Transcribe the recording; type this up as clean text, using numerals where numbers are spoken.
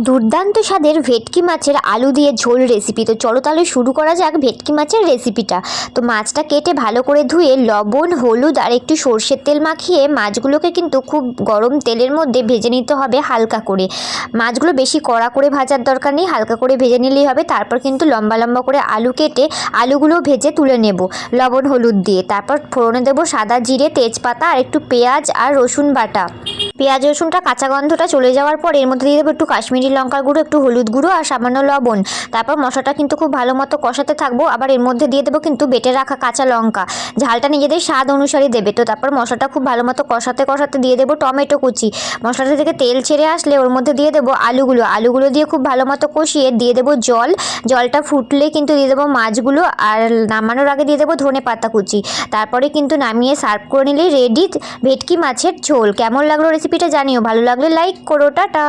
দুর্দান্ত স্বাদের ভেটকি মাছের আলু দিয়ে ঝোল রেসিপি। তো চলো তাহলে শুরু করা যাক ভেটকি মাছের রেসিপিটা। তো মাছটা কেটে ভালো করে ধুয়ে লবণ, হলুদ আর একটু সর্ষের তেল মাখিয়ে মাছগুলোকে কিন্তু খুব গরম তেলের মধ্যে ভেজে নিতে হবে হালকা করে। মাছগুলো বেশি কড়া করে ভাজার দরকার নেই, হালকা করে ভেজে নিলেই হবে। তারপর কিন্তু লম্বা লম্বা করে আলু কেটে আলুগুলো ভেজে তুলে নেব লবণ হলুদ দিয়ে। তারপর ফোড়নে দেবো সাদা জিরে, তেজপাতা আর একটু পেঁয়াজ আর রসুন বাটা। পেঁয়াজ রসুনটা কাঁচা গন্ধটা চলে যাওয়ার পর এর মধ্যে দিয়ে দেবো একটু কাশ্মীরি লঙ্কার গুঁড়ো, একটু হলুদ গুঁড়ো আর সামান্য লবণ। তারপর মশলাটা কিন্তু খুব ভালো মতো কষাতে থাকবো। আবার এর মধ্যে দিয়ে দেবো কিন্তু বেটে রাখা কাঁচা লঙ্কা। ঝালটা নিজেদের স্বাদ অনুসারে দেবে। তো তারপর মশলাটা খুব ভালো মতো কষাতে কষাতে দিয়ে দেবো টমেটো কুচি। মশলাটা থেকে তেল ছেড়ে আসলে ওর মধ্যে দিয়ে দেবো আলুগুলো দিয়ে খুব ভালো মতো কষিয়ে দিয়ে দেবো জল। জলটা ফুটলে কিন্তু দিয়ে দেবো মাছগুলো আর নামানোর আগে দিয়ে দেবো ধনে পাতা কুচি। তারপরে কিন্তু নামিয়ে সার্ভ করে নিলেই রেডি ভেটকি মাছের ঝোল। কেমন লাগলো রেসিপিটা জানিও, ভালো লাগলে লাইক করো, টাটা।